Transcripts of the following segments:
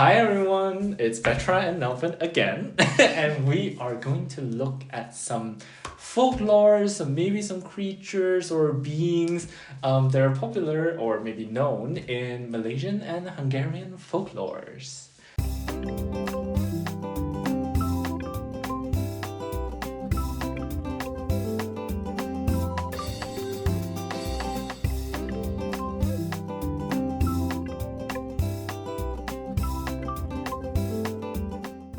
Hi everyone, it's Petra and Nelvin again, and we are going to look at some folklore, maybe some creatures or beings that are popular or maybe known in Malaysian and Hungarian folklores.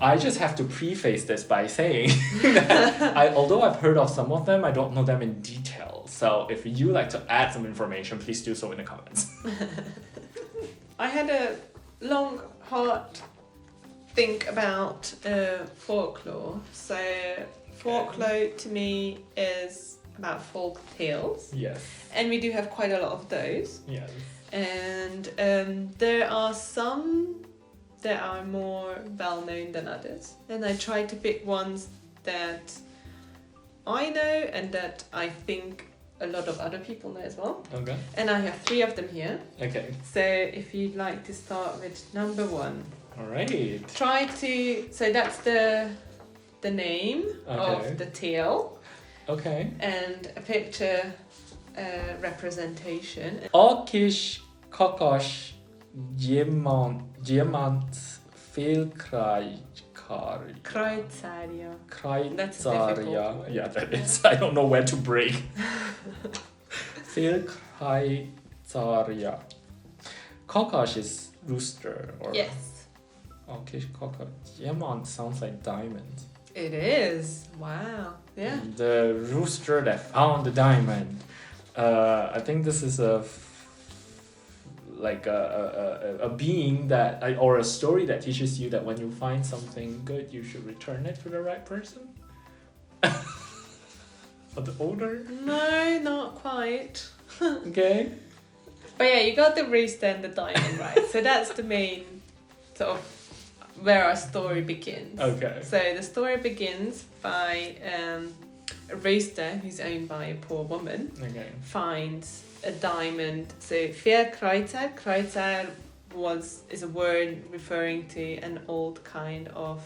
I just have to preface this by saying that although I've heard of some of them, I don't know them in detail. So if you like to add some information, please do so in the comments. I had a long, hard think about folklore. So folklore to me is about folk tales. Yes. And we do have quite a lot of those. Yes. And there are some that are more well known than others, and I try to pick ones that I know and that I think a lot of other people know as well. Okay. And I have 3 of them here. Okay. So if you'd like to start with number 1. Alright. So that's the name Okay. of the tale. Okay. And a picture representation. Akish kokosh diamant felkrajkar. Kreutzaria. That's a Kreutzaria. difficult word. Yeah, that is. I don't know where to break. Felkrajtzaria. Kokosh is rooster. Or Yes. Akish kokosh. Diamant sounds like diamond. It is. Wow. Yeah. The rooster that found the diamond. I think this is a being that or a story that teaches you that when you find something good, you should return it to the right person. For the owner. No, not quite. Okay. But yeah, you got the rooster and the diamond right. So that's the main sort of where our story begins. Okay. So the story begins by a rooster who's owned by a poor woman Okay. finds a diamond. So Kreuzer is a word referring to an old kind of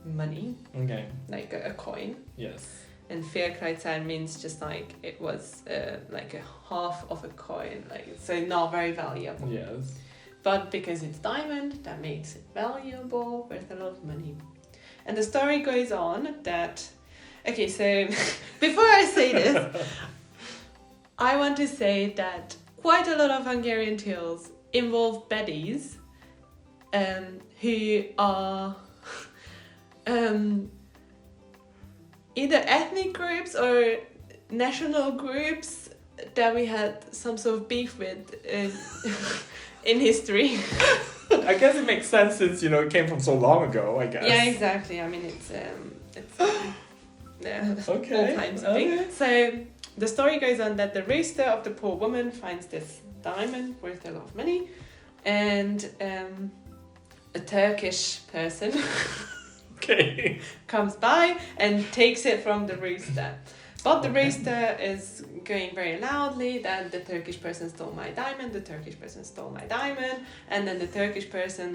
money, Okay. like a coin. Yes. And Kreuzer means just like it was like a half of a coin, like so not very valuable. Yes. But because it's diamond, that makes it valuable, worth a lot of money. And the story goes on that. Okay, so before I say this, I want to say that quite a lot of Hungarian tales involve baddies who are either ethnic groups or national groups that we had some sort of beef with in history. I guess it makes sense since it came from so long ago. I guess. Yeah, exactly. I mean, it's yeah, Okay, all kinds of things. So the story goes on that the rooster of the poor woman finds this diamond worth a lot of money, and a Turkish person Okay. comes by and takes it from the rooster. But the rooster is going very loudly that the Turkish person stole my diamond, the Turkish person stole my diamond, and then the Turkish person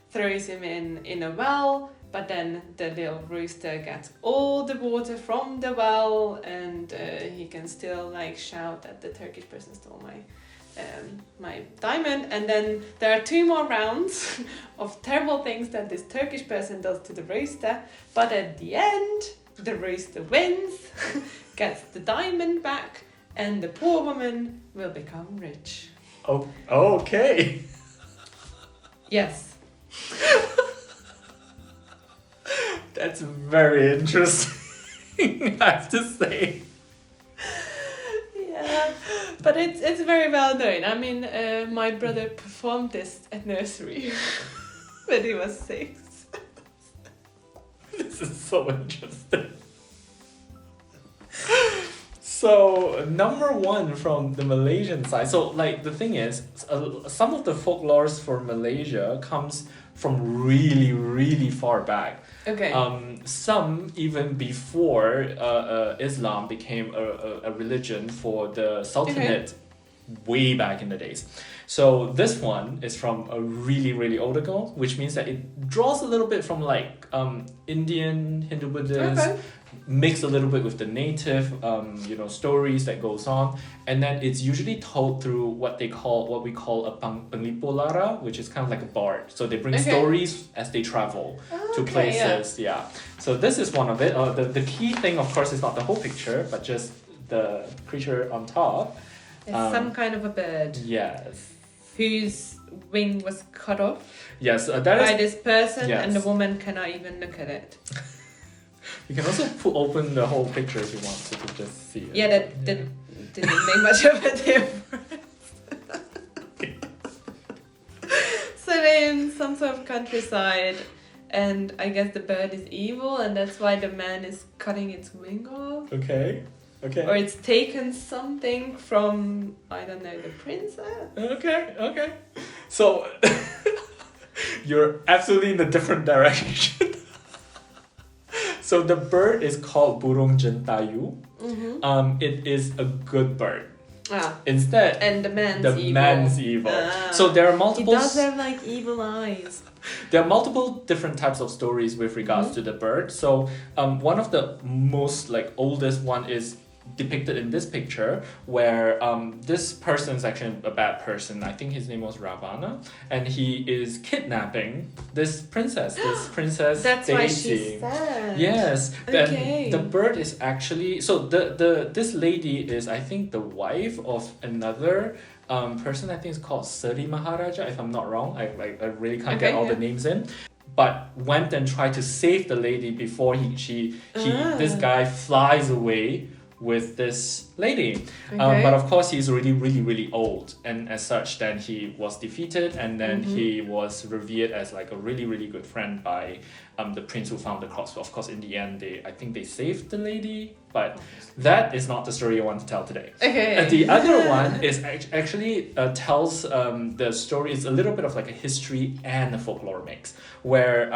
throws him in a well, but then the little rooster gets all the water from the well, and he can still shout that the Turkish person stole my diamond. And then there are 2 more rounds of terrible things that this Turkish person does to the rooster, but at the end the rooster wins, gets the diamond back, and the poor woman will become rich. Oh. Okay. Yes. That's very interesting. I have to say. Yeah, but it's very well known. I mean, my brother performed this at nursery when he was 6. This is so interesting. So, number 1 from the Malaysian side. So, the thing is, some of the folklores for Malaysia comes from really, really far back. Okay. Some even before Islam became a religion for the Sultanate way back in the days. So this one is from a really, really old ago, which means that it draws a little bit from like Indian, Hindu, Buddhist, mixed a little bit with the native, stories that goes on, and then it's usually told through what we call a penglipolara, which is kind of like a bard. So they bring stories as they travel to places. Yeah. So this is one of it. The key thing, of course, is not the whole picture, but just the creature on top. It's some kind of a bird. Yes. Whose wing was cut off. Yes, by this person, yes. and the woman cannot even look at it. You can also open the whole picture if you want to just see it. Yeah, that didn't make much of a difference. So they're in some sort of countryside, and I guess the bird is evil, and that's why the man is cutting its wing off. Okay. Or it's taken something from, I don't know, the princess? Okay. So, you're absolutely in a different direction. So the bird is called burung Jatayu. Mm-hmm. It is a good bird. Instead, and the man's evil. So there are multiple. He does have like evil eyes. There are multiple different types of stories with regards to the bird. So one of the most oldest one is depicted in this picture, where this person is actually a bad person. I think his name was Ravana, and he is kidnapping this princess. That's Daisy. why she's sad. Yes. Okay. And the bird is actually this lady is, I think, the wife of another person. I think it's called Sari Maharaja, if I'm not wrong. I really can't get all the names in. But went and tried to save the lady before this guy flies away with this lady. But of course he's really, really, really old, and as such then he was defeated, and then he was revered as like a really, really good friend by the prince who found the cross. Of course in the end I think they saved the lady, but that is not the story I want to tell today. The other one is actually tells the story is a little bit of like a history and a folklore mix, where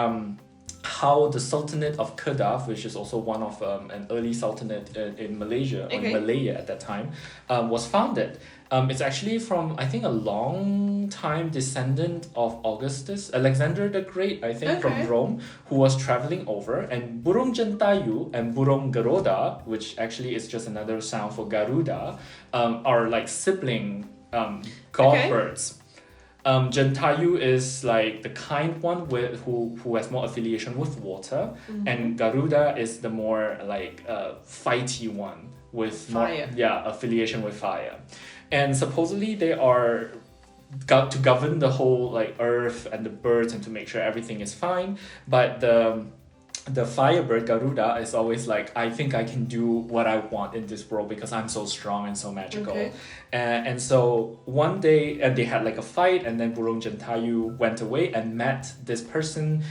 how the Sultanate of Kedah, which is also one of an early sultanate in Malaysia, or in Malaya at that time, was founded. It's actually from, I think, a long time descendant of Alexander the Great, I think, from Rome, who was traveling over. And burung Jatayu and burung Garuda, which actually is just another sound for Garuda, are like sibling god birds. Jatayu is like the kind one who has more affiliation with water, and Garuda is the more like fighty one with fire. Affiliation with fire. And supposedly they are got to govern the whole like earth and the birds and to make sure everything is fine. But the firebird Garuda is always like, I think I can do what I want in this world because I'm so strong and so magical. And so one day they had like a fight, and then burung Jatayu went away and met this person.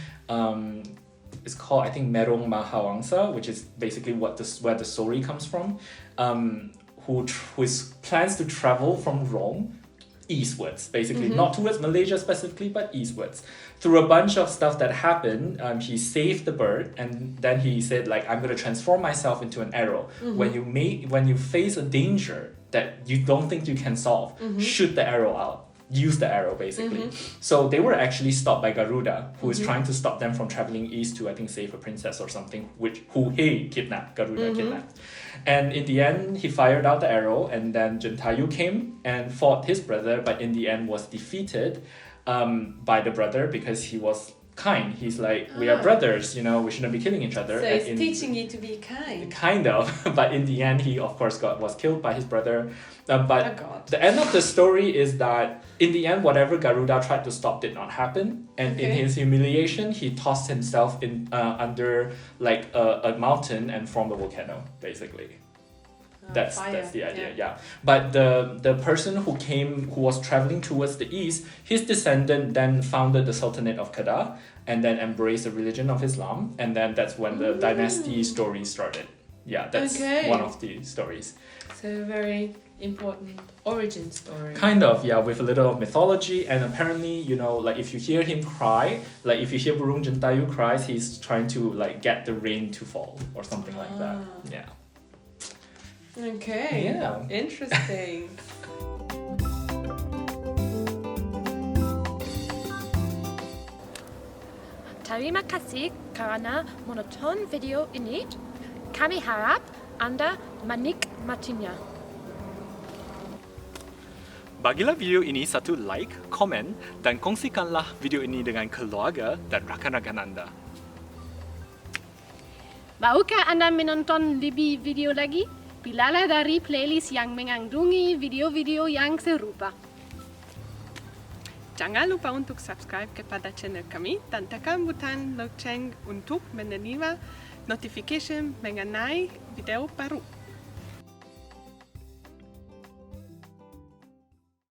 It's called, I think, Merong Mahawangsa, which is basically where the story comes from. Who plans to travel from Rome eastwards, basically, not towards Malaysia specifically, but eastwards. Through a bunch of stuff that happened, he saved the bird, and then he said, like, I'm going to transform myself into an arrow. When you face a danger that you don't think you can solve, shoot the arrow out. Use the arrow, basically. So they were actually stopped by Garuda, who is trying to stop them from traveling east to, I think, save a princess or something, who he kidnapped. Garuda kidnapped. And in the end, he fired out the arrow, and then Jatayu came and fought his brother, but in the end was defeated by the brother because he was kind. He's like, we are brothers, we shouldn't be killing each other. So he's teaching you to be kind. Kind of. But in the end, he, of course, was killed by his brother. But the end of the story is that in the end, whatever Garuda tried to stop did not happen. And in his humiliation, he tossed himself in under like a mountain and formed a volcano, basically. That's the idea, But the person who was traveling towards the east, his descendant then founded the Sultanate of Kedah and then embraced the religion of Islam, and then that's when the dynasty story started. Yeah, that's one of the stories. So very important origin story. Kind of, with a little of mythology, and apparently, like if you hear him cry, like if you hear burung Jatayu cries, he's trying to like get the rain to fall or something like that. Yeah. Okay. Yeah. Interesting. Terima kasih karena menonton video ini. Kami harap Anda menikmatinya. Bagilah video ini satu like, komen, dan kongsikanlah video ini dengan keluarga dan rakan-rakan Anda. Maukah Anda menonton lebih video lagi? Pilihlah dari playlist yang mengandungi video-video yang serupa. Jangan lupa untuk subscribe kepada channel kami dan tekan butang lonceng untuk menerima notification mengenai video baru.